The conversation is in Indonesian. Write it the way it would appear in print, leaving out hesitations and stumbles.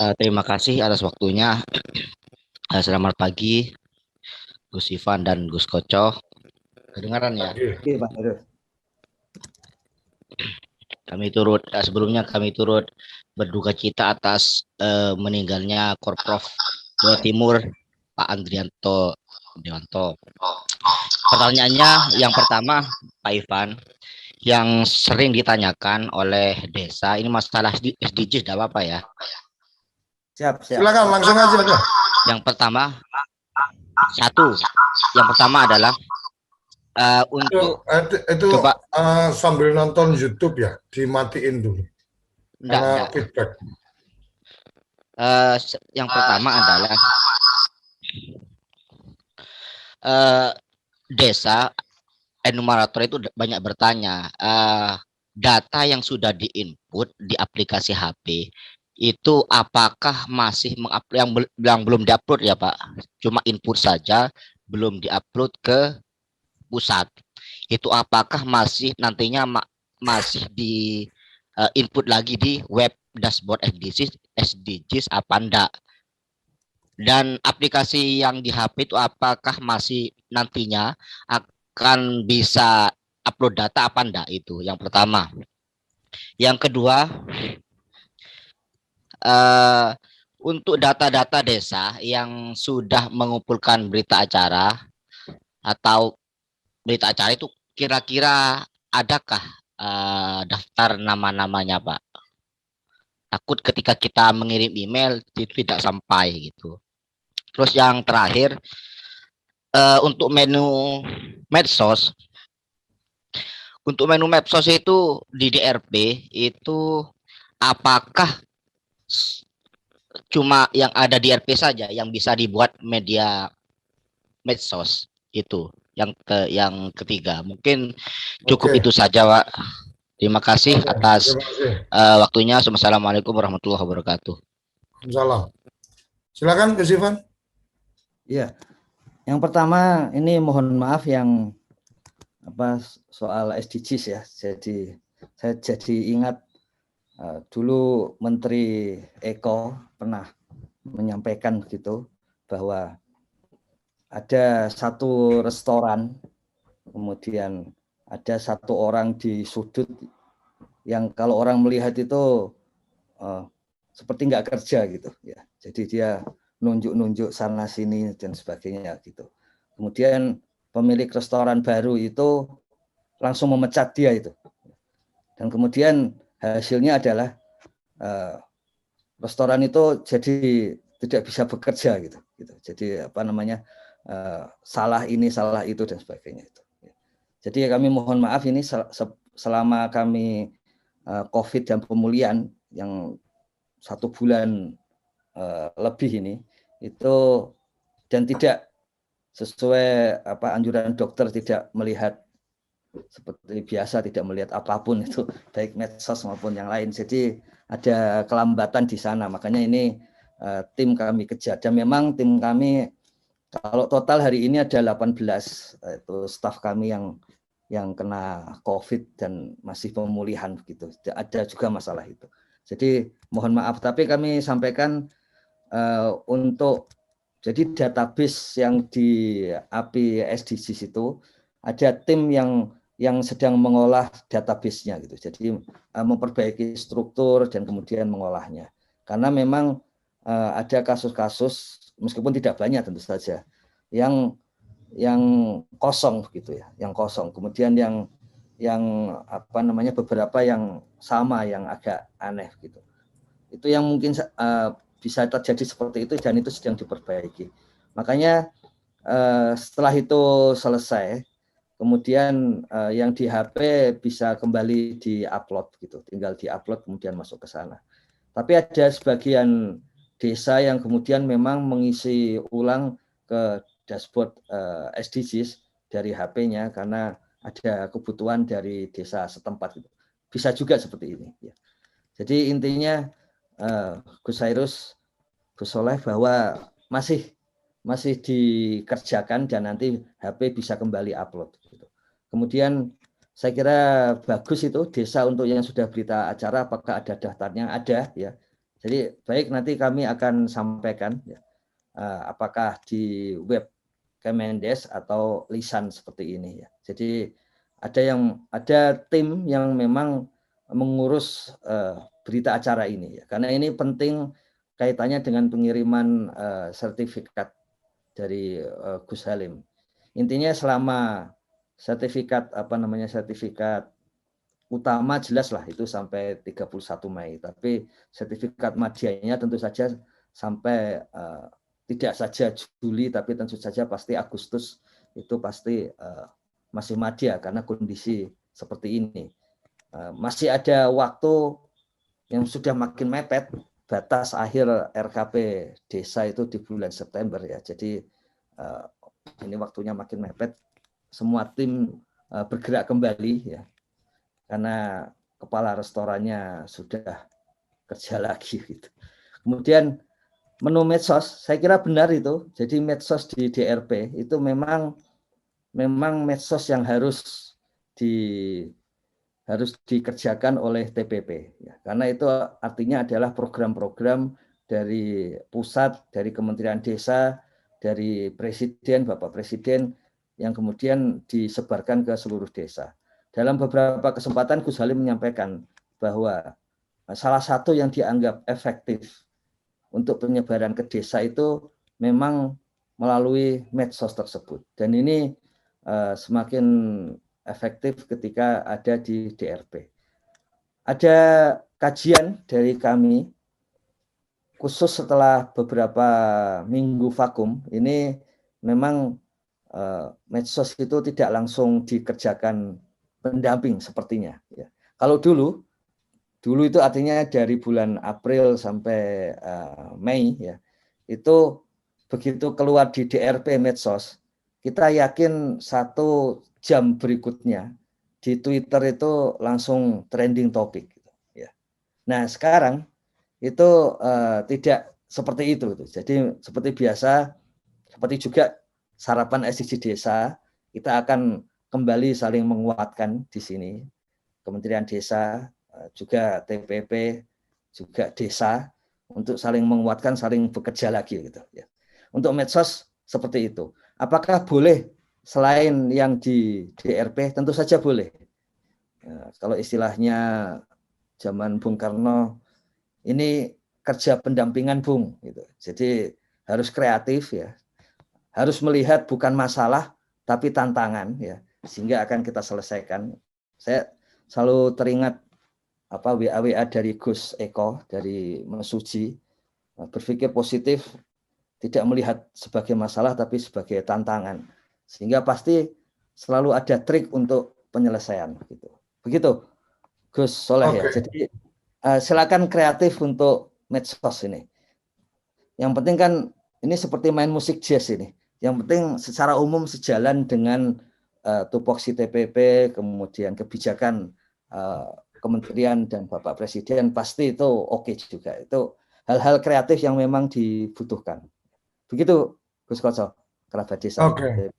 Terima kasih atas waktunya. Selamat pagi, Gus Ivan dan Gus Koco. Kedengaran ya? Oke, Pak Heru. Sebelumnya kami turut berduka cita atas meninggalnya Korprov Jawa Timur Pak Andrianto Dewanto. Pertanyaannya yang pertama, Pak Ivan, yang sering ditanyakan oleh desa ini masalah SDGs, tidak apa-apa ya? Siap. Silakan langsung aja. Yang pertama adalah untuk itu coba sambil nonton YouTube ya, dimatiin dulu. Karena enggak. feedback. Yang pertama adalah desa enumerator itu banyak bertanya, data yang sudah diinput di aplikasi HP itu apakah masih yang belum diupload ya Pak, cuma input saja belum diupload ke pusat, itu apakah masih nantinya masih di input lagi di web dashboard SDGs apa enggak, dan aplikasi yang di HP itu apakah masih nantinya akan bisa upload data apa enggak, itu yang pertama. Yang kedua, untuk data-data desa yang sudah mengumpulkan berita acara atau berita acara itu kira-kira adakah daftar nama-namanya Pak? Takut ketika kita mengirim email itu tidak sampai gitu. Terus yang terakhir, untuk menu medsos itu di DRP itu apakah cuma yang ada di RP saja yang bisa dibuat media medsos? Itu yang ketiga. Mungkin cukup itu saja Pak. Terima kasih atas waktunya. Assalamualaikum warahmatullahi wabarakatuh. Salam. Silakan Gus Ivan. Iya. Yang pertama ini mohon maaf yang soal SDGs ya. Jadi saya ingat dulu Menteri Eko pernah menyampaikan begitu bahwa ada satu restoran, kemudian ada satu orang di sudut yang kalau orang melihat itu seperti nggak kerja gitu ya. Jadi dia nunjuk-nunjuk sana sini dan sebagainya gitu. Kemudian pemilik restoran baru itu langsung memecat dia itu. Dan kemudian hasilnya adalah restoran itu jadi tidak bisa bekerja gitu. Jadi salah ini salah itu dan sebagainya itu. Jadi kami mohon maaf ini selama kami COVID dan pemulihan yang 1 bulan lebih ini itu, dan tidak sesuai anjuran dokter, tidak melihat seperti biasa, tidak melihat apapun itu baik medsos maupun yang lain. Jadi ada kelambatan di sana, makanya ini tim kami kejar. Dan memang tim kami kalau total hari ini ada 18 itu staf kami yang kena COVID dan masih pemulihan begitu. Ada juga masalah itu. Jadi mohon maaf, tapi kami sampaikan untuk jadi database yang di API SDGs itu ada tim yang sedang mengolah database-nya gitu. Jadi memperbaiki struktur dan kemudian mengolahnya. Karena memang ada kasus-kasus meskipun tidak banyak tentu saja yang kosong gitu ya, yang kosong. Kemudian yang beberapa yang sama, yang agak aneh gitu. Itu yang mungkin bisa terjadi seperti itu, dan itu sedang diperbaiki. Makanya setelah itu selesai, kemudian yang di HP bisa kembali di-upload gitu, tinggal di-upload kemudian masuk ke sana. Tapi ada sebagian desa yang kemudian memang mengisi ulang ke dashboard SDGs dari HP-nya karena ada kebutuhan dari desa setempat gitu. Bisa juga seperti ini ya. Jadi intinya Gus Hairus, Gus Soleh, bahwa masih dikerjakan dan nanti HP bisa kembali upload gitu. Kemudian saya kira bagus itu desa untuk yang sudah berita acara, apakah ada daftarnya? Ada ya. Jadi baik, nanti kami akan sampaikan ya, apakah di web Kemendes atau lisan seperti ini ya. Jadi ada tim yang memang mengurus berita acara ini ya. Karena ini penting kaitannya dengan pengiriman sertifikat dari Gus Halim. Intinya selama sertifikat sertifikat utama jelas lah itu sampai 31 Mei, tapi sertifikat madianya tentu saja sampai tidak saja Juli, tapi tentu saja pasti Agustus itu pasti masih madya karena kondisi seperti ini. Masih ada waktu yang sudah makin mepet, batas akhir RKP desa itu di bulan September ya. Jadi ini waktunya makin mepet, semua tim bergerak kembali ya, karena kepala restorannya sudah kerja lagi gitu. Kemudian menu medsos, saya kira benar itu. Jadi medsos di DRP itu memang medsos yang harus dikerjakan oleh TPP ya. Karena itu artinya adalah program-program dari pusat, dari Kementerian Desa, dari Presiden, Bapak Presiden, yang kemudian disebarkan ke seluruh desa. Dalam beberapa kesempatan Gus Halim menyampaikan bahwa salah satu yang dianggap efektif untuk penyebaran ke desa itu memang melalui medsos tersebut. Dan ini semakin efektif ketika ada di DRP. Ada kajian dari kami, khusus setelah beberapa minggu vakum, ini memang medsos itu tidak langsung dikerjakan pendamping sepertinya. Ya. Kalau dulu itu artinya dari bulan April sampai Mei ya, itu begitu keluar di DRP medsos, kita yakin 1 jam berikutnya di Twitter itu langsung trending topik ya. Nah sekarang itu tidak seperti itu. Jadi seperti biasa, seperti juga sarapan SDG desa, kita akan kembali saling menguatkan di sini, Kementerian Desa, juga TPP, juga desa, untuk saling menguatkan, saling bekerja lagi gitu ya. Untuk medsos seperti itu. Apakah boleh selain yang di DRP? Tentu saja boleh. Ya, kalau istilahnya zaman Bung Karno, ini kerja pendampingan Bung gitu. Jadi harus kreatif ya. Harus melihat bukan masalah tapi tantangan ya, sehingga akan kita selesaikan. Saya selalu teringat WA dari Gus Eko dari Mesuji, berpikir positif, tidak melihat sebagai masalah tapi sebagai tantangan, sehingga pasti selalu ada trik untuk penyelesaian gitu. Begitu Gus Soleh ya. Jadi silakan kreatif untuk medsos ini. Yang penting kan ini seperti main musik jazz ini. Yang penting secara umum sejalan dengan tupoksi TPP, kemudian kebijakan Kementerian dan Bapak Presiden, pasti itu oke juga. Itu hal-hal kreatif yang memang dibutuhkan. Begitu Gus Koco, kerabat desa. Oke.